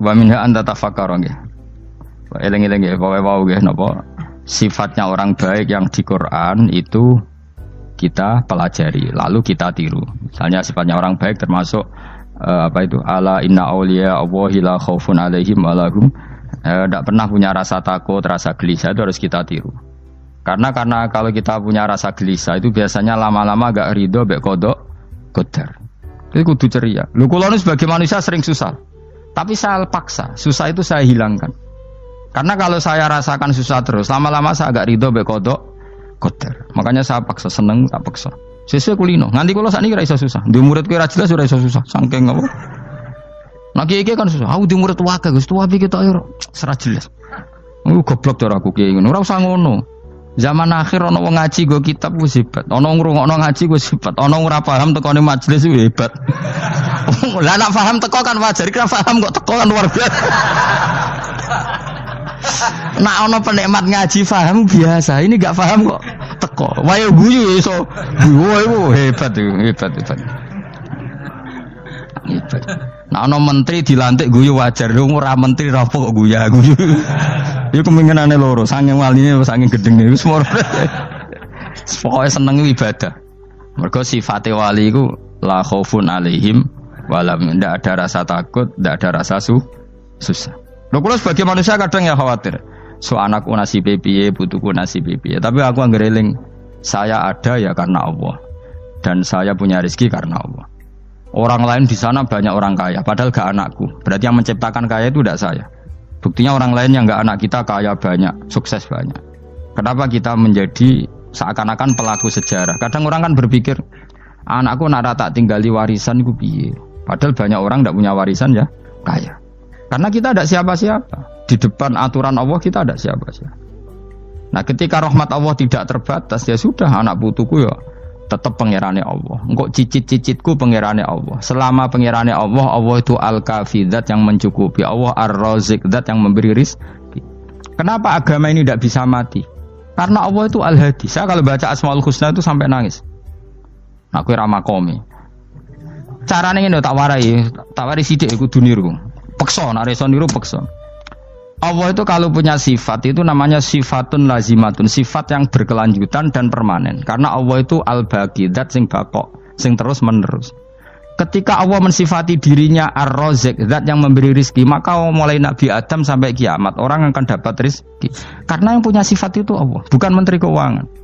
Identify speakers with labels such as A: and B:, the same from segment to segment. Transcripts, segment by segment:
A: Wa minha anta tafakkara nggih. Eling-eling nggih pokoke wau nggih napa sifatnya orang baik yang di Quran itu kita pelajari lalu kita tiru. Misalnya sifatnya orang baik termasuk apa itu ala inna auliya Allahi la khaufun alaihim wa lahum tidak pernah punya rasa takut, rasa gelisah, itu harus kita tiru. Karena kalau kita punya rasa gelisah itu biasanya lama-lama agak ridho mbek kodok qadar. Itu kudu ceria. Lho kula nu sebagai manusia sering susah. Tapi saya paksa, susah itu saya hilangkan. Karena kalau saya rasakan susah terus, lama-lama saya agak ridho mbek kodok qadar. Makanya saya paksa, seneng tak paksa. Sesuai kulino. Nganti kula sakniki ora iso susah. Di murid kowe ora jelas ora iso susah. Saking apa? Nah kiai kan susah. Aku di murid wae Gus, tuwa iki tok ora jelas. Goblok cara aku kiai ngono. Ora usah ngono. Zaman akhir ana wong ngaji go kitab wis hebat. Ana ngrungokno ngaji wis hebat. Ana ora paham tekone majelis wis hebat. Lah nek paham teko kan wajar, kira paham kok teko kan luar biasa. Nak ono penikmat ngaji paham biasa, ini gak paham kok teko. Wae guyu iso. Guyu hebat. Nak ono menteri dilantik guyu wajar, ora menteri rapo kok guyu. Iku kemungkinane loro, saking waline saking gedenge wis moro. Pokoke seneng ibadah. Mergo sifate wali iku la khaufun alaihim walam, ndak ada rasa takut, ndak ada rasa susah. Lho kula sebagai manusia kadang ya khawatir. So anakku nasibe piye, putuku nasibe piye. Tapi aku anggere eling, saya ada ya karena Allah. Dan saya punya rezeki karena Allah. Orang lain di sana banyak orang kaya, padahal gak anakku. Berarti yang menciptakan kaya itu tidak saya. Buktinya orang lain yang gak anak kita kaya banyak, sukses banyak. Kenapa kita menjadi seakan-akan pelaku sejarah? Kadang orang kan berpikir, anakku nak tak tinggali warisan itu piye. Padahal banyak orang tidak punya warisan ya, kaya. Karena kita tidak siapa-siapa. Di depan aturan Allah kita tidak siapa-siapa. Nah ketika rahmat Allah tidak terbatas, ya sudah anak putuku ya tetap pangerane Allah. Engkau cicit-cicitku pangerane Allah. Selama pangerane Allah, Allah itu al-kafi, zat yang mencukupi. Allah ar-razik, zat yang memberi rizki. Kenapa agama ini tidak bisa mati? Karena Allah itu al-hadi. Saya kalau baca Asmaul Husna itu sampai nangis. Aku ramakomi. Caranya ini tak warai sidik aku duniru. Pekso, nak reso niru pekso. Allah itu kalau punya sifat itu namanya sifatun lazimatun, sifat yang berkelanjutan dan permanen. Karena Allah itu al-baqi, zat sing bakok, sing terus menerus. Ketika Allah mensifati dirinya ar-razik, zat yang memberi rizki, maka mulai Nabi Adam sampai kiamat orang akan dapat rizki. Karena yang punya sifat itu Allah, bukan menteri keuangan.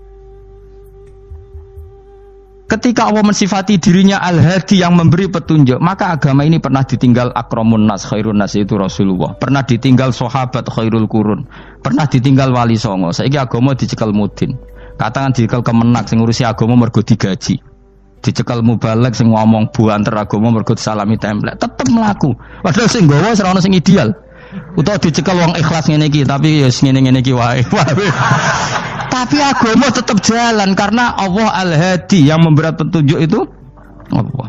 A: Ketika Allah mensifati dirinya al-hadi yang memberi petunjuk, maka agama ini pernah ditinggal akramun nas, khairun nas itu Rasulullah. Pernah ditinggal sahabat khairul qurun. Pernah ditinggal wali songo. Saiki agama dicekel mudin. Katakan dicekel kemenak sing ngurusi agama mergo digaji. Dicekel mubalek sing ngomong buanter agama mergo salami template. Tetep mlaku. Padahal sing nggawa ora ono sing ideal. Utawa dicekel wong ikhlas ngene iki, tapi ya ngene-ngene iki wae. Tapi agama tetap jalan karena Allah al-hadi yang memberi petunjuk itu Allah.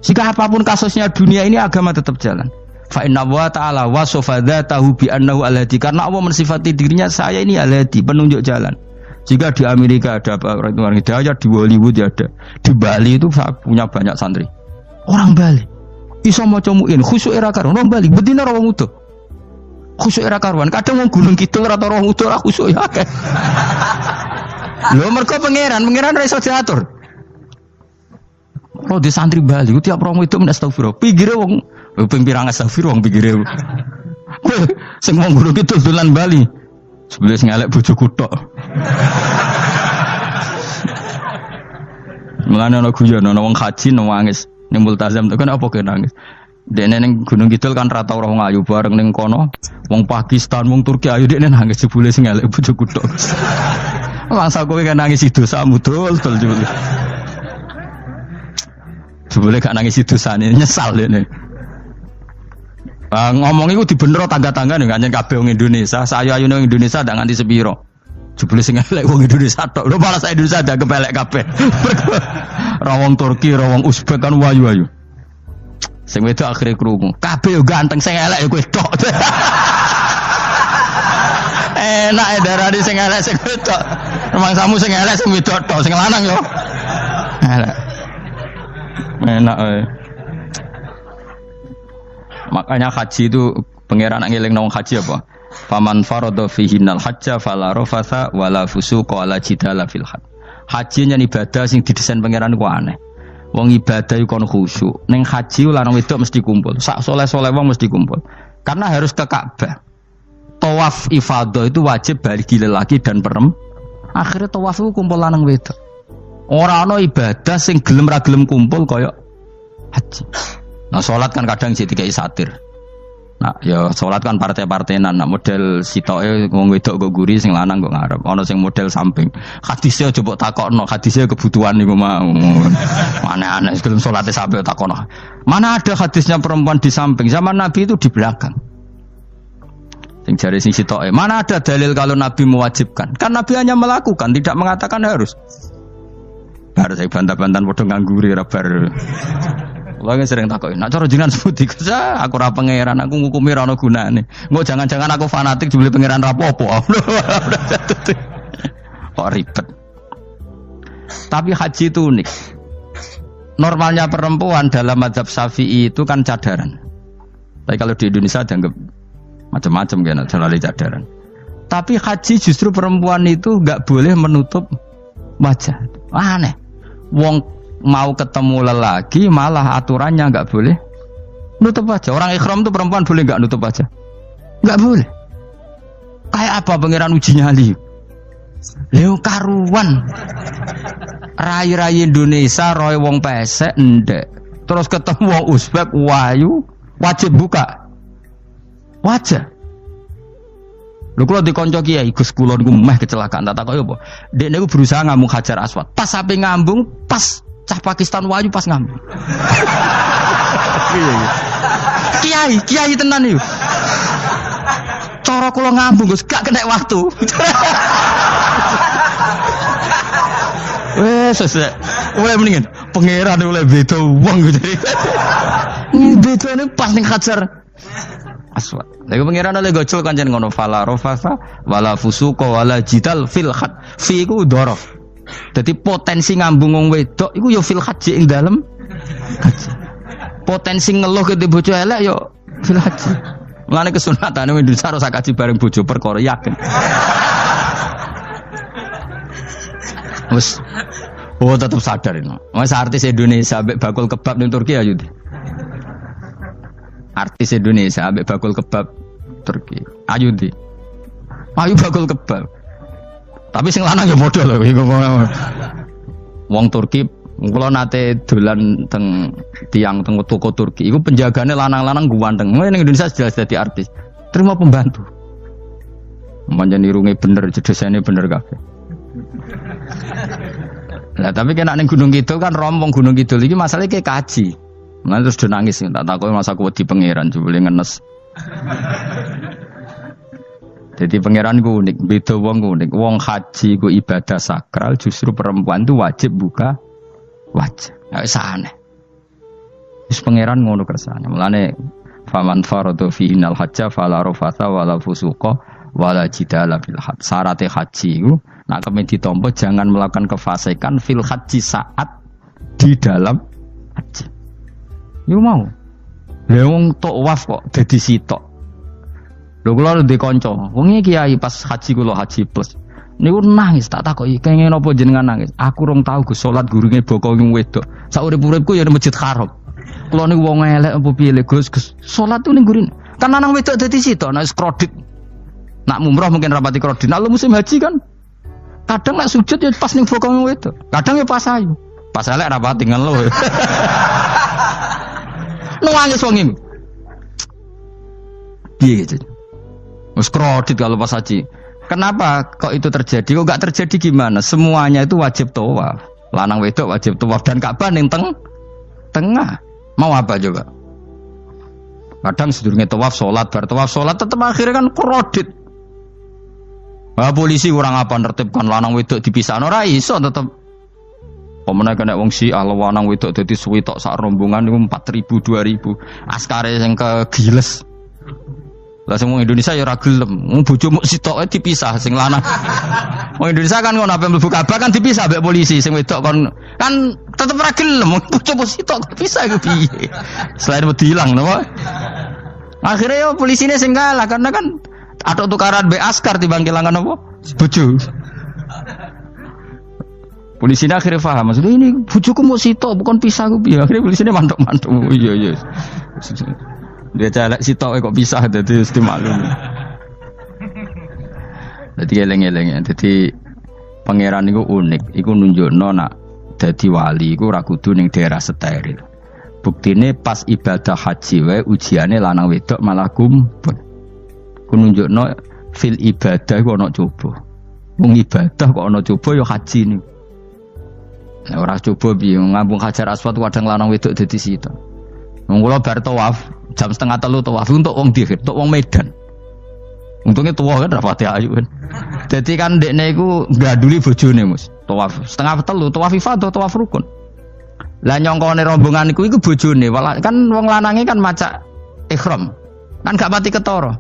A: Jika apapun kasusnya dunia ini agama tetap jalan. Fa inna wa ta'ala wasafa dzatahu bi annahu al-hadi, karena Allah mensifati dirinya saya ini al-hadi, penunjuk jalan. Jika di Amerika ada orang hidayah, di Hollywood ada, di Bali itu saya punya banyak santri. Orang Bali iso maca muin khusyuk era karo orang Bali bedina ora wong utuh. Khusyuk era karuan, kadang wong Gunung Kidul ora roh utuh ora khusyuk ya akeh. Lho mergo pangeran ora iso diatur. Oh di santri Bali ku tiap romo itu men astagfirullah. Pikire wong ping pirang astagfirullah wong pikire. Sing wong Gunung Kidul dolan Bali. Sebelah sing elek bojoku tok. Mulane ana guyon ana wong haji nangis ning multazam to kan apa ke nangis. Dene ning Gunung Kidul kan rata ora wong ayu bareng ning kono. Wong Pakistan, wong Turki ayu dekne nangis jebule sing elek bojoku tok. Masa kowe kan nangis dosamu dol jebule. Jebule gak nangis dosane nyesal dene. Ngomong iku dibenero tangga-tangga ning kanjen kabeh wong Indonesia. Saya ayu nang Indonesia ndak nganti sepiro. Jebule sing elek wong Indonesia tok. Lho malah sak Indonesia ada kepelek kabeh. Ra wong Turki, ra wong Uzbek kan wayu-wayu. Sing wedok akhire krungu. Kabeh yo ganteng sing elek yo kowe tok. Enak darani sing elek sing wedok. Rumangsamu sing elek sing wedok tok, sing lanang yo. Elek. Enak. Makanya haji itu Pangeran ngeling nang haji apa? Faman farada fihinal hajja fala rafatha wala fusuqa wala jidala fil hajj. Haji nyen ibadah sing didesain pangeran ku aneh. Wong ibadah iku kon khusyuk. Ning haji lanang wedok mesti kumpul. Sak soleh-soleh wong mesti kumpul. Karena harus ke Ka'bah. Tawaf ifadah itu wajib bagi lelaki dan perempuan. Akhirnya tawaf itu kumpul lanang wedok. Ora ana ibadah sing gelem ra gelem kumpul kaya haji. Nah salat kan kadang sih dikai satir. Nah, ya salat kan partai-partainan. Nah, model sitoke wong wedok kok guri sing lanang kok ngarep. Ana sing model samping. Hadise aja mbok takokno, hadise kebutuhan niku mau. Aneh-aneh sebelum salate sampai takokno. Mana ada hadisnya perempuan di samping? Zaman Nabi itu di belakang. Sing jare sing sitoke. Mana ada dalil kalau Nabi mewajibkan? Kan Nabi hanya melakukan, tidak mengatakan harus. Bar saya bantah-bantahan padha ngangguri ra bar. Lagi sering takoki, nak cara jenengan sebuti kesa, aku ora pangeran, aku ngukumi ora ono gunane. Engko jangan-jangan aku fanatik jebule pangeran ra apa-apa. Kok ribet. Tapi haji itu unik. Normalnya perempuan dalam mazhab Syafi'i itu kan cadaran. Tapi kalau di Indonesia dianggap macam-macam kan, selalu cadaran. Tapi haji justru perempuan itu enggak boleh menutup wajah. Aneh. Wong mau ketemu lelaki malah aturannya enggak boleh nutup wajah. Orang ikhram tuh perempuan boleh enggak nutup wajah? Enggak boleh. Kayak apa pangeran uji nyali? Leo karuan. Rai-rai Indonesia roy wong pesek ndek. Terus ketemu wong Uzbek wayu wajib buka wajah. Lho kula dikonco kiai Gus kula niku meh kecelakaan tak takoki apa. Dek niku berusaha ngambung Hajar Aswad. Pas sampe ngambung pas cah Pakistan wayu pas ngambung. Kiai tenan iki. Cara kula ngambung Gus gak kena waktu. Wes sesek. Oleh mendingan pangeran oleh beda wong gitu. Bedane pas ning Hajar Aswad. Lagi pangeran oleh gocol kancen ngono fala rafasa wala fusuqa wala jidal fil khat. Fi iku dhorof. Jadi potensi ngambung wong wedok iku ya fil haji ing dalem haji. Potensi ngeluh ke bojo elek ya fil haji. Mulane kesunatane Indonesia harus kaji bareng bojo perkara yakin. Wes tetap sadar ini. Mas artis Indonesia ambek bakul kebab ning Turki ayo. Artis Indonesia ambek bakul kebab Turki. Ayo di. Ayo bakul kebab. Tapi sing lanang ya modal lho iku. Wong Turki, kula nate dolan teng tiang teng toko Turki. Iku penjagane lanang-lanang guwanteng. Ning Indonesia jelas dadi artis. Terima pembantu. Manjen irunge bener, jedesane bener kabeh. Lah tapi kena ning Gunung Kidul kan rombong Gunung Kidul iki masalahnya kayak kaji. Nah terus do nangis tak takoki masa aku wedi pangeran jebule ngenes. Jadi pangeran ku unik, beda wong unik. Wong haji ku ibadah sakral, justru perempuan itu wajib buka wajah. Nggak aneh. Terus pangeran ngono kersane. Mulane faman faradu fihinal hajja fala rafatha wala fusuqa wala jidala fil hajj. Syarat haji ku nak kemen ditampa jangan melakukan kefasikan fil haji saat di dalam haji. Yo mau. Lah wong tawaf kok dadi sitok. Lho kula ndek kanca, wong iki kiai pas haji kula haji plus. Niku nangis tak takoki, kenging napa jenengan nangis? Aku rong tau Gus salat gurunge bokong wedok. Sak urip-uripku ya Masjid Haram. Kula niku wong elek apa piye le Gus? Salat ku ning gurine. Kan lanang wedok dadi sitok nek kredit. Nak mumrah mungkin rapati kredit. Nek musim haji kan kadang nek sujud ya pas ning bokong wedok. Kadang ya pas ayu. Pas elek rapati ngeluh. Nangis wong iki. Piye gitu? Wes kredit kalau pas haji. Kenapa kok itu terjadi? Kok enggak terjadi gimana? Semuanya itu wajib tawaf. Lanang wedok wajib tawaf dan Ka'bah ning tengah. Mau apa coba? Kadang sedurunge tawaf salat, bar tawaf salat tetep akhirnya kan kredit. Ah polisi kurang apa nertibkan lanang wedok dipisahno ora iso tetep. Pemene kena wong Syiah lanang wedok dadi suwi tok sak rombongan niku 4.000 2.000. Askare sing kegiles. Lah semua Indonesia ya ora gelem. Bojo muk sitoke dipisah sing lanang. Wong Indonesia kan ngono ape mlebu Ka'bah kan dipisah mbek polisi sing wedok kan tetep ora gelem. Bojo muk sitok dipisah iku piye? Selain wedi ilang napa? Akhirnya yo polisine sing kalah karena kan atau tukaran be askar timbang kelangan apa? Bojo. Polisine akhirnya paham maksudnya ini bojoku mau sitok bukan pisah ku piye. Akhirnya polisine mantuk-mantuk. Iya. Dia calek sitok kok pisah dadi mesti maklum. Dadi eleng-eleng. Dadi pangeran iku unik, iku nunjukno nak dadi wali iku ora kudu ning daerah steril. Buktine pas ibadah haji wae ujiane lanang wedok malah kumpul. Ku nunjukno fil ibadah iku ana coba. Wong ibadah kok ana coba ya haji niku. Nek ora coba piye ngambung Hajar Aswad kadang lanang wedok dadi sita. Wong kula bar tawaf jam 2:30 tawaf untuk wong dihir, untuk wong Medan. Untungnya tua kan rapati ayu kan. Jadi kan dekne iku ngganduli bojone Mus. Tawaf 2:30 tawaf ifadah tawaf rukun. Lah nyongkone rombongan iku bojone, kan wong lanange kan macak ihram. Kan gak pati ketara.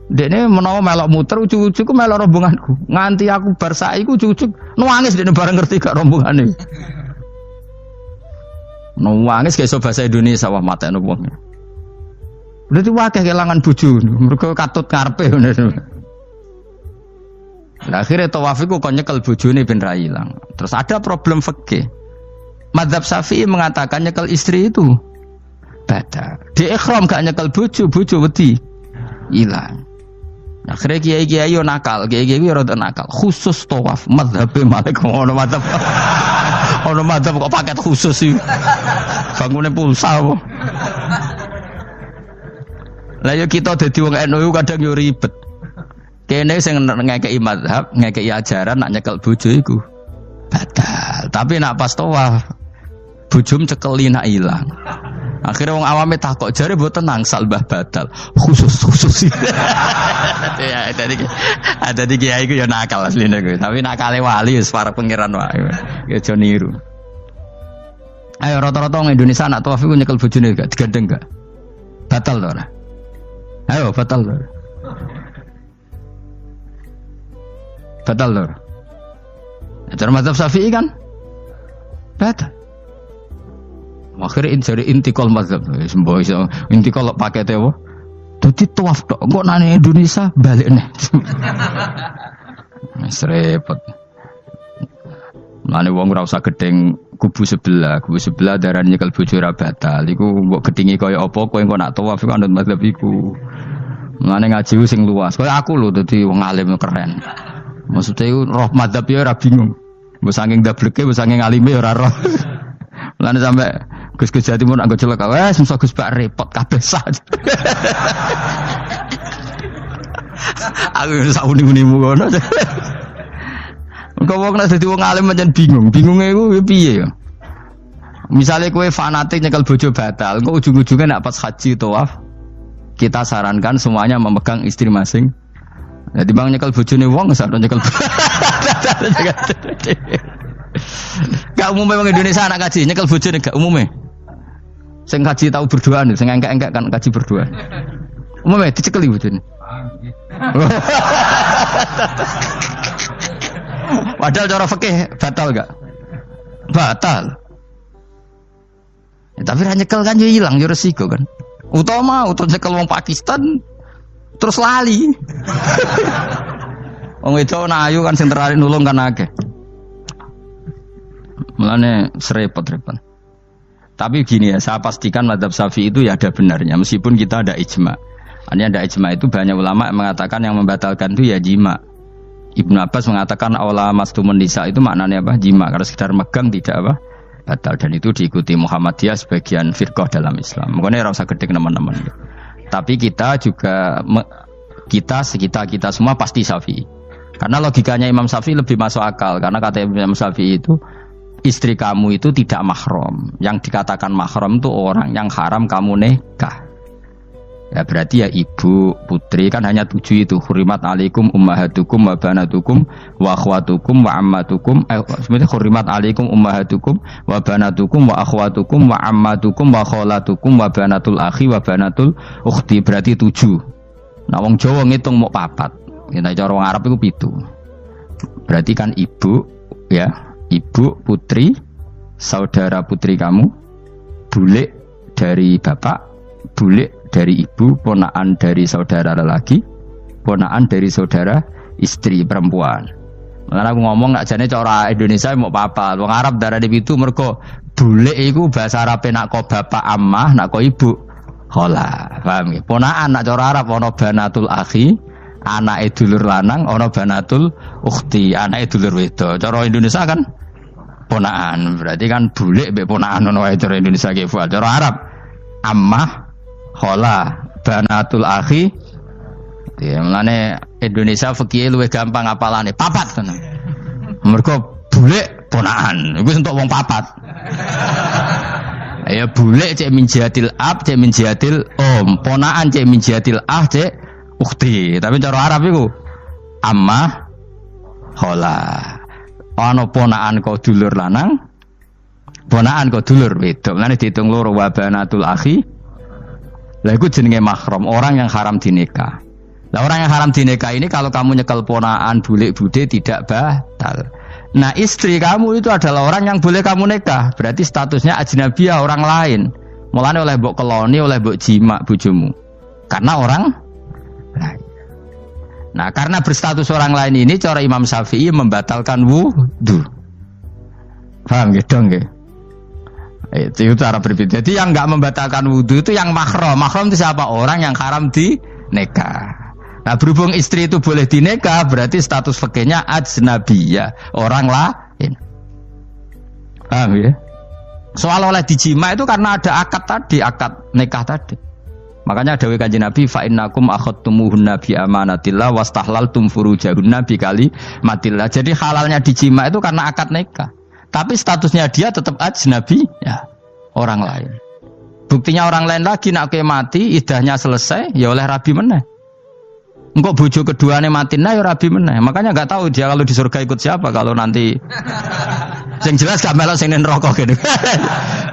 A: Dekne menawa melok muter ujug-ujug ku melok rombonganku. Nganti aku bar saiki ku ujug nangis dekne bareng ngerti gak rombongane. Nangis gak iso bahasa Indonesia wah matene wong. Berarti wakeh kelangan bojo, mergo katut karepe ngono. Lah akhire tawaf iku kon nyekel bojone ben ra ilang. Terus ada problem fikih. Madzhab Syafi'i mengatakan nyekel istri itu batal. Di ikhram gak nyekel bojo wedi ilang. Akhirnya kiai-kiai yo nakal, kiai-kiai yo rada nakal. Khusus tawaf madzhab Malik ono madzhab. Ono madzhab kok paket khusus sih. Bangune pulsa kok. Lah yo kita dadi wong NU kadang yo ribet. Kene sing ngekeki madzhab, ngekeki ajaran nak nyekel bojo iku batal. Tapi nak pas tawaf bojom cekeli nak ilang. Akhirnya wong awame takok jare mboten nangsal mbah batal. Khusus. Ya ada di kiai iku ya nakal asline kuwi. Tapi nakale wali wis para pangeran wae. Ya aja niru. Ayo rata-rata wong Indonesia nak tawaf iku nyekel bojone gak digandeng gak? Batal to ora? Ayo batal to. Batal to. Acara mazhab Syafi'i kan? Batal. Akhirnya jadi intikal mazhab. Semboh iso intikal pakete apa? Dadi tawaf tok. Kok nang Indonesia balik nih. Wis repot. Mane wong ora usah gedeng kubu sebelah darane nyekel bojo ora batal. Iku mbok gedingi kaya apa kowe engko nak tawaf iku anut mazhab iku. Mane ngaji sing luas. Kaya aku lho dadi wong alim keren. Maksudnya itu roh madzhab ya ora bingung. Mbok saking dableke, mbok saking alime ya ora roh. Mulane sampe Gus-Gus Jawa Timur anggo celek wae semso Gus Pak repot kabeh sah. Aku sak uni-unimu ngono. Engko wong nek dadi wong alim pancen bingung. Bingunge iku piye ya? Misale kowe fanatik nyekel bojo batal, engko ujung-ujunge nek pas haji tawaf kita sarankan semuanya memegang istri masing. Jadi bang nyekel bojone wong sak nyekel. Gak umumnya wong Indonesia anak kaji nyekel bojone gak umumnya. Sing kaji tahu berduaan, sing engkek-engkek kan kaji berduaan. Umumnya dicekeli bojone. Padahal cara fikih batal gak? Batal. Ya, tapi ra nyekel kan yo ilang yo resiko kan. Utama nyekel wong Pakistan terus lali. Wong wedok ayu kan sing tertarik nulung kan akeh. Mulane serepot-repot. Tapi gini ya, saya pastikan mazhab Syafi'i itu ya ada benarnya meskipun kita ada ijma. Hanya ada ijma itu banyak ulama yang mengatakan yang membatalkan itu ya jima. Ibnu Abbas mengatakan awla mastumun nisa itu maknanya apa? Jima. Kalau sekedar megang tidak apa? Batal, dan itu diikuti Muhammadiyah sebagian firqah dalam Islam. Makanya ora usah gedeng teman-teman. Tapi kita juga kita semua pasti Syafi'i. Karena logikanya Imam Syafi'i lebih masuk akal. Karena kata Imam Syafi'i itu istri kamu itu tidak mahram. Yang dikatakan mahram itu orang yang haram kamu nikah. Ya berarti ya ibu, putri kan hanya 7 itu. Hurimat alaikum ummahatukum wa banatukum wa akhwatukum wa ammatukum. Sebenarnya hurimat alaikum ummahatukum wa banatukum wa akhwatukum wa ammatukum wa kholatukum wa banatul akhi wa banatul ukhti. Berarti 7. Nah wong Jawa ngitung mau 4. Kita cara wong Arab itu 7. Berarti kan ibu, ya, ibu, putri, saudara putri kamu, bule dari bapak, bule dari ibu, ponakan dari saudara lelaki, ponakan dari saudara istri perempuan. Karena aku ngomong nak jane cara Indonesia mau papat. Wong Arab darah di itu mergo bule iku bahasa Arab nak ko bapak ammah, nak ko ibu khola. Paham nggih? Ponakan nak cara Arab ana banatul akhi, anake dulur lanang, ana banatul ukhti, anake dulur wedok. Cara Indonesia kan ponakan. Berarti kan bule mbek ponakan ono wae cara Indonesia ki. Cara Arab ammah, khola, banatul akhi. Ya, mulane Indonesia fikih luwih gampang apalane papat kan. Mergo bule ponakan, iku entuk wong papat. Ya bule cek min jihatil ab, cek min jihatil om, ponakan cek min jihatil ah, cek ukhti. Tapi cara Arab iku ammah khola. Ana ponakan kok dulur lanang, ponakan kok dulur wedok. Mulane diitung loro wa banatul akhi. Lah iku jenenge mahram, orang yang haram dinikah. Nah orang yang haram dinikah ini kalau kamu nyekel ponaan bulik bude tidak batal. Nah istri kamu itu adalah orang yang boleh kamu nikah. Berarti statusnya ajnabiyah, orang lain. Mulane oleh mbok keloni, oleh mbok jima bojomu. Karena orang lain. Nah karena berstatus orang lain ini cara Imam Syafi'i membatalkan wudu. Paham gitu nggih? Itu cara berbeda. Jadi yang enggak membatalkan wudu itu yang mahram. Mahram itu siapa? Orang yang haram dinikah. Nah berhubung istri itu boleh dinikah, berarti status fikihnya ajnabiyah, orang lain. Paham ya? Soal oleh dijima itu karena ada akad tadi, akad nikah tadi. Makanya dawuh Kanjeng Nabi, fa innakum akhadtumuhunna bi amanatillah wastahlaltum furujahunna bi kalimatillah. Jadi halalnya dijima itu karena akad nikah. Tapi statusnya dia tetap ajnabi, ya, orang lain. Buktinya orang lain lagi nak mati, idahnya selesai, ya oleh rabi meneh. Engkau bojo keduanya mati nah ya rabi meneh. Makanya enggak tahu dia kalau di surga ikut siapa kalau nanti. Yang jelas gak melok sing neraka gitu.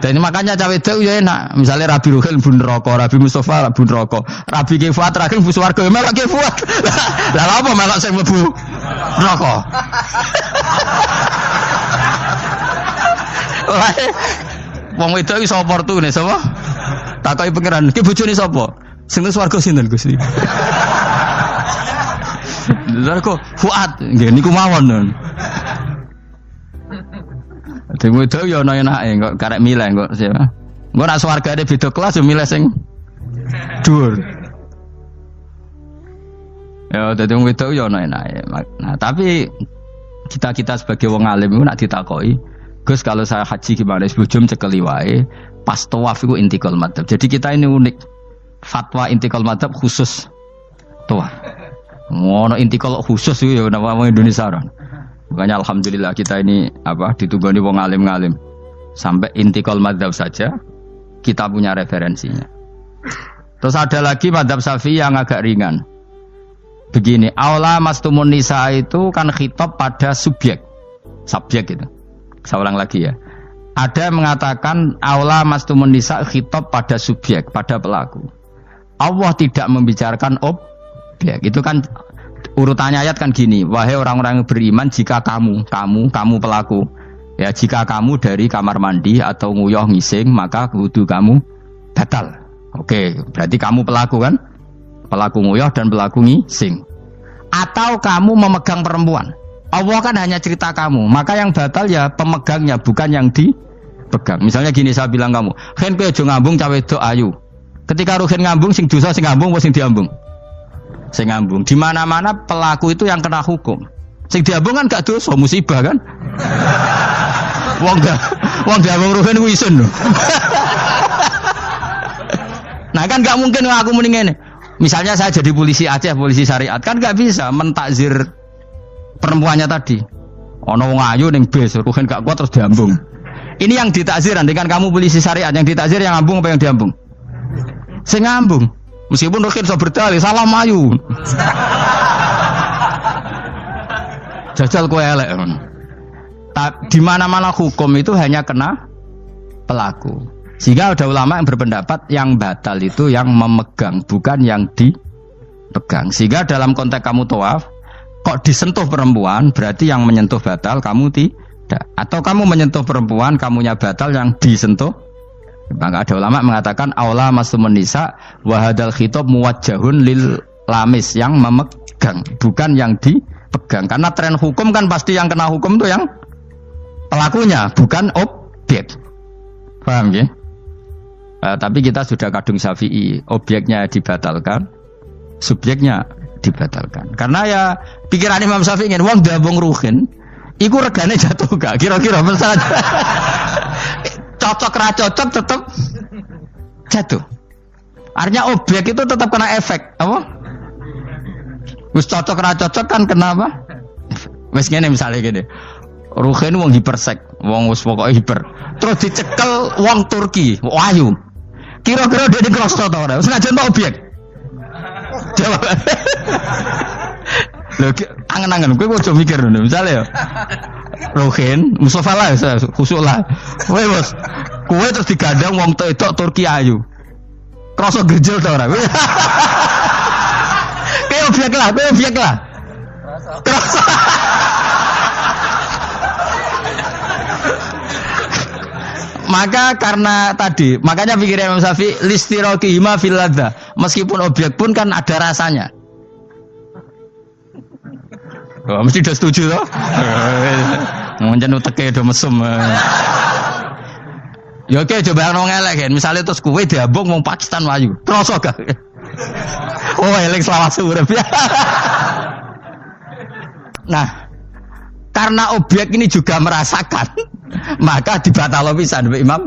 A: Dan makanya cawe itu ya enak. Misalnya Rabi Ruhil bun neraka, Rabi Mustafa bun neraka, Rabi Kifat terakhir bun swarga melok Kifat. Lah apa melok sing mlebu neraka? Wong wedok iki sapa opportune sapa? Takoki pangeran, ki bojone sapa? Sing swarga sinten Gusti? Lha kok Fuad nggih niku mawon. Dene wedok yo ana enake kok karek milih kok siapa. Engko nek swargane beda kelas yo milih sing dhuwur. Ya dadi wong wedok yo ana enake. Nah, tapi kita sebagai wong alim iku nek ditakoki, Gus kalau saya haji gimana? Sebujum cekeli wae, pas tawaf iku intikal madzhab. Jadi kita ini unik. Fatwa intikal madzhab khusus tawaf. Ngono intikal khusus itu ya nama orang Indonesia kan. Makanya alhamdulillah kita ini ditugani wong alim-alim. Sampai intikal madzhab saja kita punya referensinya. Terus ada lagi madzhab Syafi'i yang agak ringan. Begini, aula mastumun nisa itu kan khitab pada subjek gitu. Saya ulang lagi ya. Ada yang mengatakan aula mastumun nisa khitab pada subjek, pada pelaku. Allah tidak membicarakan objek. Itu kan urutannya ayat kan gini, wahai orang-orang yang beriman, jika kamu pelaku, ya jika kamu dari kamar mandi atau nguyuh ngising, maka wudu kamu batal. Oke, berarti kamu pelaku kan? Pelaku nguyuh dan pelaku ngising. Atau kamu memegang perempuan. Allah kan hanya cerita kamu, maka yang batal ya pemegangnya, bukan yang dipegang. Misalnya gini, saya bilang kamu, "Hen kowe aja ngambung cawe wedok ayu." Ketika ruhen ngambung, sing dosa sing ngambung apa sing diambung? Sing ngambung. Di mana-mana pelaku itu yang kena hukum. Sing diambung kan gak dosa, musibah kan? Wong diambung ruhen ku isin lho. Nah kan gak mungkin aku muni ngene. Misalnya saya jadi polisi Aceh, polisi syariat, kan gak bisa mentakzir perempuannya tadi. Ono wong ayu ning bis, ruhen gak kuat terus diambung. Ini yang ditakzir, dengan kamu polisi syariat, yang ditakzir yang ngambung apa yang diambung? Sing ngambung. Meskipun ruhen so berdalih, salah mayu. Jajal kowe elek. Di mana-mana hukum itu hanya kena pelaku. Sehingga ada ulama yang berpendapat yang batal itu yang memegang, bukan yang dipegang. Sehingga dalam konteks kamu tawaf, kok disentuh perempuan, berarti yang menyentuh batal, kamu tidak. Atau kamu menyentuh perempuan, kamunya batal, yang disentuh Maka ada ulama mengatakan aula masumun nisa wa hadzal khitab muwajjahun lil lamis yang memegang, bukan yang dipegang. Karena tren hukum kan pasti yang kena hukum itu yang pelakunya, bukan objek. Paham ya? Tapi kita sudah kadung Syafi'i, objeknya dibatalkan, subjeknya dibatalkan. Karena ya pikiran Imam Syafi'i ingin wong dabung ruhin, iku regane jatuh gak? Kira-kira misalnya cocok ra cocok tetap jatuh. Artinya objek itu tetap kena efek, apa? Wis cocok ra cocok kan kenapa? Wis ngene misalnya gini. Ruhin wong hipersek, wong wis pokoke hiper. Terus dicekel wong Turki, ayu. Kira-kira dia dikrosot ta ora? Wis ngajen objek. Jawab. Lho, angen-angen kowe ojo mikir ngono. Misale ya. Ruhin, Mustafa lah, khusuk lah. Kowe bos, kowe terus digandeng wong wedok Turki ayu. Krosot gerjel ta ora? Kowe objek lah. Krosot. Maka karena tadi, makanya pikirnya Imam Syafi'i listiraqihima fil ladza. Meskipun objek pun kan ada rasanya. Oh, mesti udah setuju toh? Mungkin uteke do mesum. Ya oke, coba nang elek kan. Misale terus kowe diambung wong Pakistan wayu. Kroso gak? Oh, elek selawase urip. Nah, karena objek ini juga merasakan, maka dibatal pisan Mbak Imam.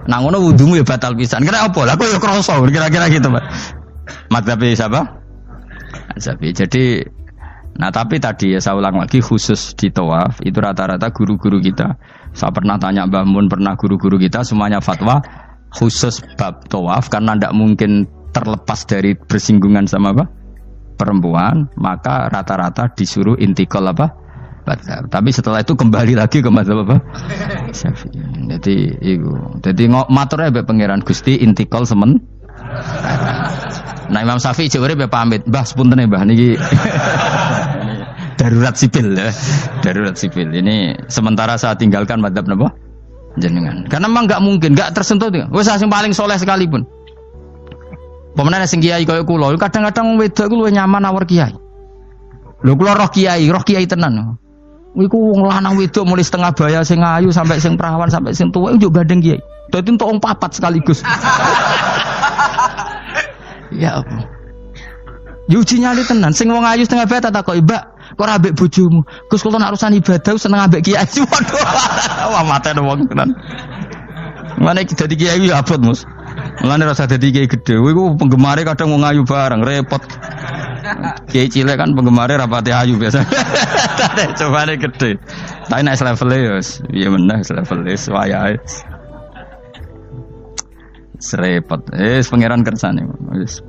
A: Nang ngono wudumu ya batal pisan. Kira apa? Lah kok ya kroso kira-kira gitu, Pak. Madzhab siapa? Syafi'i. Jadi tapi tadi ya saya ulang lagi khusus di tawaf itu rata-rata guru-guru kita. Saya pernah tanya Mbah Mun, pernah guru-guru kita semuanya fatwa khusus bab tawaf karena tidak mungkin terlepas dari bersinggungan sama apa? Perempuan, maka rata-rata disuruh intikal apa? Tapi setelah itu kembali lagi ke mazhab apa? Syafi'i. Jadi maturnya be pangeran Gusti intikal semen. Nah Imam Syafi'i jare be pamit, Mbah sepunten Mbah niki darurat sipil ya. Darurat sipil. Ini sementara saya tinggalkan mazhab napa? Jenengan. Karena memang enggak mungkin, enggak tersentuh. Wis sing paling soleh sekalipun. Pemenang sing kiai kaya kula, kadang-kadang wedok iku luwih nyaman awor kiai. Lho kula roh kiai tenan. Iku wong lanang wedok mulai setengah baya sing ayu sampai sing perawan sampai sing tuwa yo gandeng kiai. Dadi entuk wong papat sekaligus. Ya apa? Yuji nyali tenan sing wong ayu setengah baya tak takoki, "Mbak, kok ora ambek bojomu?" Gus kula nek urusan ibadah seneng ambek kiai. Waduh. Wah mate wong tenan. Mane dadi kiai yo abot, Mus. Mulane rasa dadi kiai gedhe. Kowe iku penggemare kadang wong ayu bareng repot. Kiai cilik kan penggemare rapati ayu biasa. Cobane gede. Tapi nek level ya piye meneh level wis wayahe. Serepot. Pangeran kersane. Wis